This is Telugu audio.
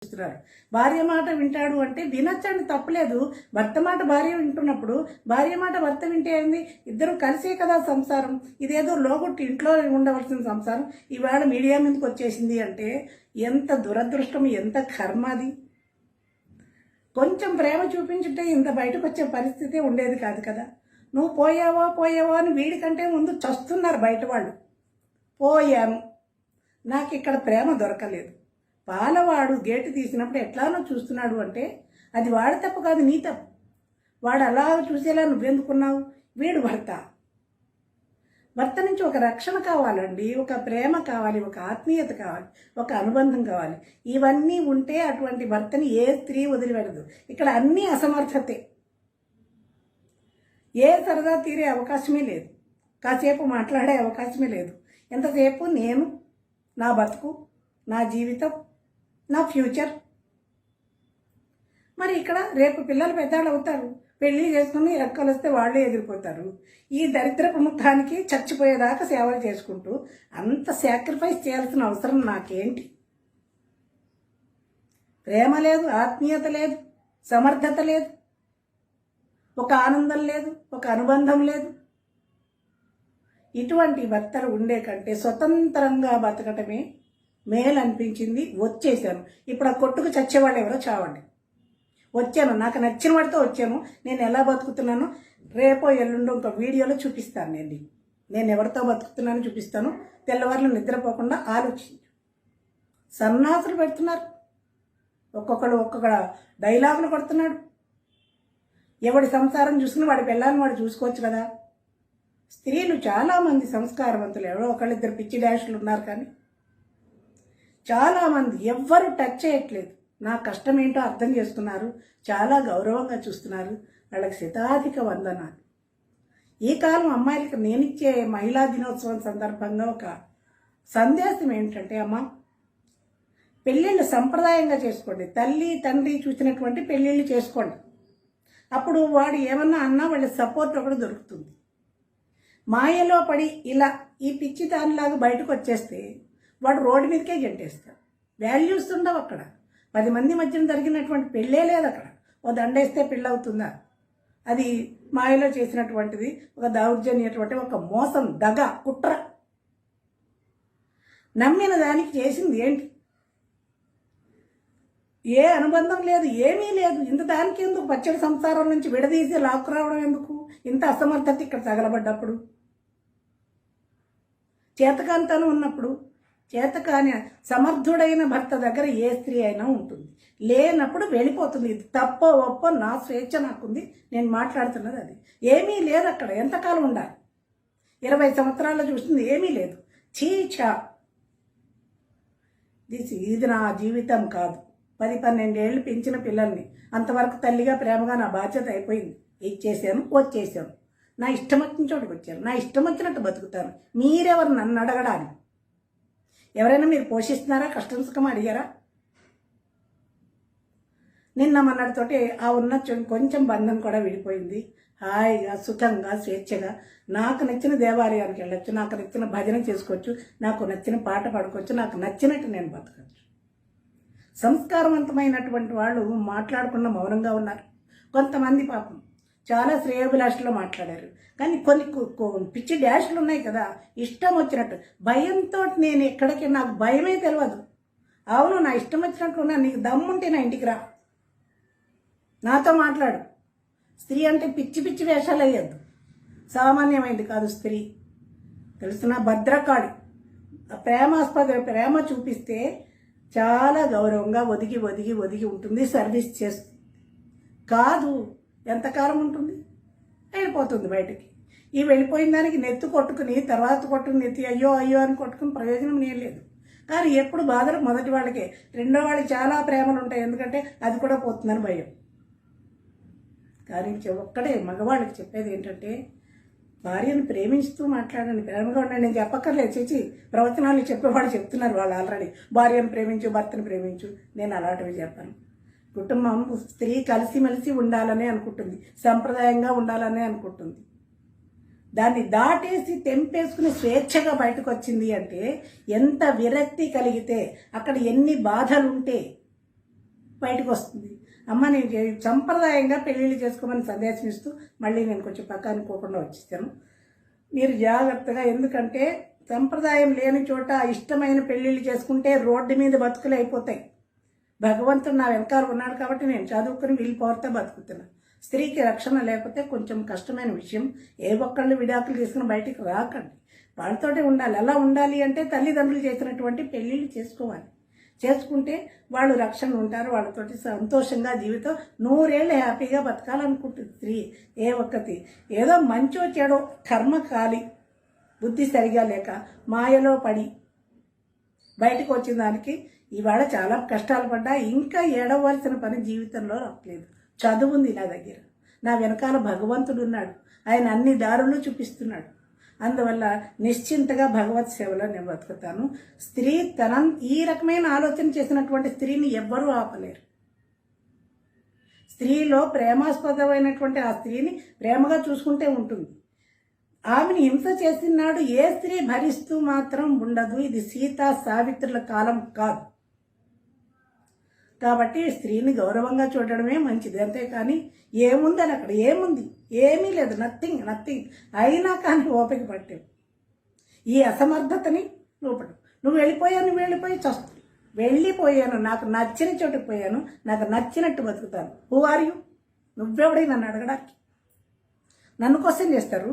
చూస్తున్నారు. భార్య మాట వింటాడు అంటే వినొచ్చండి, తప్పలేదు. భర్త మాట భార్య వింటున్నప్పుడు భార్య మాట భర్త వింటే ఏంది? ఇద్దరు కలిసే కదా సంసారం. ఇదేదో లోగొట్టి ఇంట్లో ఉండవలసిన సంసారం ఇవాళ మీడియా మీదకి వచ్చేసింది అంటే ఎంత దురదృష్టం, ఎంత కర్మ అది. కొంచెం ప్రేమ చూపించుంటే ఇంత బయటకు వచ్చే పరిస్థితి ఉండేది కాదు కదా. నువ్వు పోయావో అని వీడికంటే ముందు చస్తున్నారు బయట వాళ్ళు. పోయాను, నాకు ఇక్కడ ప్రేమ దొరకలేదు. పాలవాడు గేటు తీసినప్పుడు ఎట్లానో చూస్తున్నాడు అంటే అది వాడి తప్పు కాదు, నీ తప్పు. వాడు అలా చూసేలా నువ్వెందుకున్నావు? వీడు భర్త నుంచి ఒక రక్షణ కావాలండి, ఒక ప్రేమ కావాలి, ఒక ఆత్మీయత కావాలి, ఒక అనుబంధం కావాలి. ఇవన్నీ ఉంటే అటువంటి భర్తని ఏ స్త్రీ వదిలిపెడదు. ఇక్కడ అన్నీ అసమర్థతే. ఏ సరదా తీరే అవకాశమే లేదు, కాసేపు మాట్లాడే అవకాశమే లేదు. ఎంతసేపు నేను, నా బతుకు, నా జీవితం, నా ఫ్యూచర్. మరి ఇక్కడ రేపు పిల్లలు పెద్దవాళ్ళు అవుతారు, పెళ్లి చేసుకుని రెక్కలు వస్తే వాళ్ళే ఎగిరిపోతారు. ఈ దరిద్రపు ముఖానికి చచ్చిపోయేదాకా సేవలు చేసుకుంటూ అంత సాక్రిఫైస్ చేయాల్సిన అవసరం నాకేంటి? ప్రేమ లేదు, ఆత్మీయత లేదు, సమర్థత లేదు, ఒక ఆనందం లేదు, ఒక అనుబంధం లేదు. ఇటువంటి భర్తలు ఉండే కంటే స్వతంత్రంగా బతకటమే మేలు అనిపించింది. వచ్చేసాను. ఇప్పుడు ఆ కొట్టుకు చచ్చేవాళ్ళు ఎవరో చావండి. వచ్చాను, నాకు నచ్చిన వాడితో వచ్చాను. నేను ఎలా బతుకుతున్నానో రేపో ఎల్లుండో ఇంకో వీడియోలో చూపిస్తాను. నేను ఎవరితో బతుకుతున్నానో చూపిస్తాను. తెల్లవారులు నిద్రపోకుండా ఆలోచించు. సన్నాసులు పెడుతున్నారు, ఒక్కొక్క డైలాగులు కొడుతున్నాడు. ఎవడి సంసారం చూసుకుని వాడి పిల్లల్ని వాడు చూసుకోవచ్చు కదా. స్త్రీలు చాలామంది సంస్కారవంతులు, ఎవరో ఒకళ్ళిద్దరు పిచ్చి డాషులు ఉన్నారు, కానీ చాలామంది ఎవ్వరు టచ్ చేయట్లేదు. నా కష్టం ఏంటో అర్థం చేసుకున్నారు, చాలా గౌరవంగా చూస్తున్నారు. వాళ్ళకి శతాధిక వందనాలు. ఈ కాలం అమ్మాయిలకి నేనిచ్చే మహిళా దినోత్సవం సందర్భంగా ఒక సందేశం ఏంటంటే, అమ్మ, పెళ్ళిళ్ళు సంప్రదాయంగా చేసుకోండి. తల్లి తండ్రి చూసినటువంటి పెళ్ళిళ్ళు చేసుకోండి. అప్పుడు వాడు ఏమన్నా అన్నా వాళ్ళ సపోర్ట్ ఒకటి దొరుకుతుంది. మాయలో పడి ఇలా ఈ పిచ్చి దానిలాగా బయటకు వచ్చేస్తే వాడు రోడ్డు మీదకే గెంటేస్తాడు. వాల్యూస్ ఉండవు అక్కడ. 10 మంది మధ్యన జరిగినటువంటి పెళ్ళే లేదు అక్కడ. ఓ దండేస్తే పెళ్ళి అవుతుందా? అది మాయలో చేసినటువంటిది, ఒక దౌర్జన్యటువంటి, ఒక మోసం, దగ, కుట్ర. నమ్మిన దానికి చేసింది ఏంటి? ఏ అనుబంధం లేదు, ఏమీ లేదు. ఇంత దానికి ఎందుకు? పచ్చడి సంసారం నుంచి విడదీసి లాక్కురావడం ఎందుకు? ఇంత అసమర్థత ఇక్కడ తగలబడ్డప్పుడు, చేతకాంతనం ఉన్నప్పుడు, చేతకాని సమర్థుడైన భర్త దగ్గర ఏ స్త్రీ అయినా ఉంటుంది. లేనప్పుడు వెళ్ళిపోతుంది. ఇది తప్పో ఒప్పో నా స్వేచ్ఛ నాకుంది, నేను మాట్లాడుతున్నది అది. ఏమీ లేదు అక్కడ. ఎంతకాలం ఉండాలి? 20 సంవత్సరాల్లో చూస్తుంది, ఏమీ లేదు. చీచా, ఇది నా జీవితం కాదు. 10-12 ఏళ్ళు పెంచిన పిల్లల్ని అంతవరకు తల్లిగా ప్రేమగా నా బాధ్యత అయిపోయింది. ఇచ్చేసాను, వచ్చేసాను. నా ఇష్టం వచ్చిన చోటుకు వచ్చాను, నా ఇష్టం వచ్చినట్టు బతుకుతాను. మీరెవరు నన్ను అడగడానికి? ఎవరైనా మీరు పోషిస్తున్నారా? కష్టం సుఖం అడిగారా? నిన్న మొన్నటితోటి ఆ ఉన్న కొంచెం బంధం కూడా విడిపోయింది. హాయిగా, సుఖంగా, స్వేచ్ఛగా నాకు నచ్చిన దేవాలయానికి వెళ్ళొచ్చు, నాకు నచ్చిన భజన చేసుకోవచ్చు, నాకు నచ్చిన పాట పాడుకోవచ్చు, నాకు నచ్చినట్టు నేను బతకచ్చు. సంస్కారవంతమైనటువంటి వాళ్ళు మాట్లాడకుండా మౌనంగా ఉన్నారు. కొంతమంది పాపం చాలా శ్రేయోభిలాషలో మాట్లాడారు. కానీ కొన్ని పిచ్చి డాష్లు ఉన్నాయి కదా, ఇష్టం వచ్చినట్టు. భయంతో నేను ఎక్కడికి, నాకు భయమే తెలియదు. అవును, నా ఇష్టం వచ్చినట్టు ఉన్నా. నీకు దమ్ముంటే నా ఇంటికి రా, నాతో మాట్లాడు. స్త్రీ అంటే పిచ్చి పిచ్చి వేషాలు వేయద్దు. సామాన్యమైంది కాదు స్త్రీ, తెలుసునా? భద్రకాళి. ప్రేమ చూపిస్తే చాలా గౌరవంగా ఒదిగి ఉంటుంది, సర్వీస్ చేస్తుంది. కాదు, ఎంతకాలం ఉంటుంది? వెళ్ళిపోతుంది బయటికి. ఈ వెళ్ళిపోయిన దానికి నెత్తి కొట్టుకుని తర్వాత కొట్టుకుని నెత్తి అయ్యో అని కొట్టుకుని ప్రయోజనం ఏం లేదు. కానీ ఎప్పుడు బాధలు మొదటి వాళ్ళకే, రెండో వాళ్ళకి చాలా ప్రేమలు ఉంటాయి. ఎందుకంటే అది కూడా పోతుందని భయం. కానీ ఒక్కడే మగవాళ్ళకి చెప్పేది ఏంటంటే, భార్యను ప్రేమిస్తూ మాట్లాడండి, ప్రేమగా ఉండండి. నేను చెప్పక్కర్లేదు, చేసి ప్రవచనాలు చెప్పేవాళ్ళు చెప్తున్నారు వాళ్ళు ఆల్రెడీ. భార్యను ప్రేమించు, భర్తను ప్రేమించు. నేను అలాంటివి చెప్పాను. కుటుంబం, స్త్రీ కలిసిమెలిసి ఉండాలనే అనుకుంటుంది, సంప్రదాయంగా ఉండాలనే అనుకుంటుంది. దాన్ని దాటేసి తెంపేసుకుని స్వేచ్ఛగా బయటకు వచ్చింది అంటే ఎంత విరక్తి కలిగితే, అక్కడ ఎన్ని బాధలుంటే బయటకు వస్తుంది. అమ్మ నేను సంప్రదాయంగా పెళ్ళిళ్ళు చేసుకోమని సందేశం ఇస్తూ మళ్ళీ నేను కొంచెం పక్కానికి పోకుండా వచ్చేసాను. మీరు జాగ్రత్తగా, ఎందుకంటే సంప్రదాయం లేని చోట ఇష్టమైన పెళ్ళిళ్ళు చేసుకుంటే రోడ్డు మీద బతుకులు అయిపోతాయి. భగవంతుడు నా వెనకాల ఉన్నాడు కాబట్టి నేను చదువుకుని వీళ్ళు పోతే బతుకుతున్నా. స్త్రీకి రక్షణ లేకపోతే కొంచెం కష్టమైన విషయం. ఏ ఒక్కళ్ళు విడాకులు తీసుకుని బయటికి రాకండి, వాళ్ళతోటే ఉండాలి. ఎలా ఉండాలి అంటే తల్లిదండ్రులు చేసినటువంటి పెళ్ళిళ్ళు చేసుకోవాలి. చేసుకుంటే వాళ్ళు రక్షణ ఉంటారు, వాళ్ళతోటి సంతోషంగా జీవితం 100 ఏళ్ళు హ్యాపీగా బతకాలనుకుంటుంది స్త్రీ. ఏ ఒక్కటి ఏదో మంచో చెడో కర్మ కాలి బుద్ధి సరిగా లేక మాయలో పడి బయటకు వచ్చిన దానికి ఇవాళ చాలా కష్టాలు పడ్డా. ఇంకా ఏడవలసిన పని జీవితంలో రావట్లేదు. చదువు ఉంది నా దగ్గర, నా వెనకాల భగవంతుడు ఉన్నాడు, ఆయన అన్ని దారులు చూపిస్తున్నాడు. అందువల్ల నిశ్చింతగా భగవత్ సేవలో నేను బతుకుతాను. స్త్రీ ఈ రకమైన ఆలోచన చేసినటువంటి స్త్రీని ఎవ్వరూ ఆపలేరు. స్త్రీలో ప్రేమాస్పదమైనటువంటి ఆ స్త్రీని ప్రేమగా చూసుకుంటే ఉంటుంది. ఆమెను హింస చేసినాడు ఏ స్త్రీ భరిస్తూ మాత్రం ఉండదు. ఇది సీతా సావిత్రుల కాలం కాదు. కాబట్టి స్త్రీని గౌరవంగా చూడడమే మంచిది. అంతేకాని ఏముందని అక్కడ ఏముంది, ఏమీ లేదు, నథింగ్. అయినా కానీ ఓపిక పట్టావు. ఈ అసమర్థతని లోపడు. నువ్వు వెళ్ళిపోయి చస్తు. వెళ్ళిపోయాను, నాకు నచ్చిన చోటుకు పోయాను, నాకు నచ్చినట్టు బతుకుతాను. Who are you? నువ్వెవడై నన్ను అడగడానికి? నన్ను క్వశ్చన్ చేస్తారు.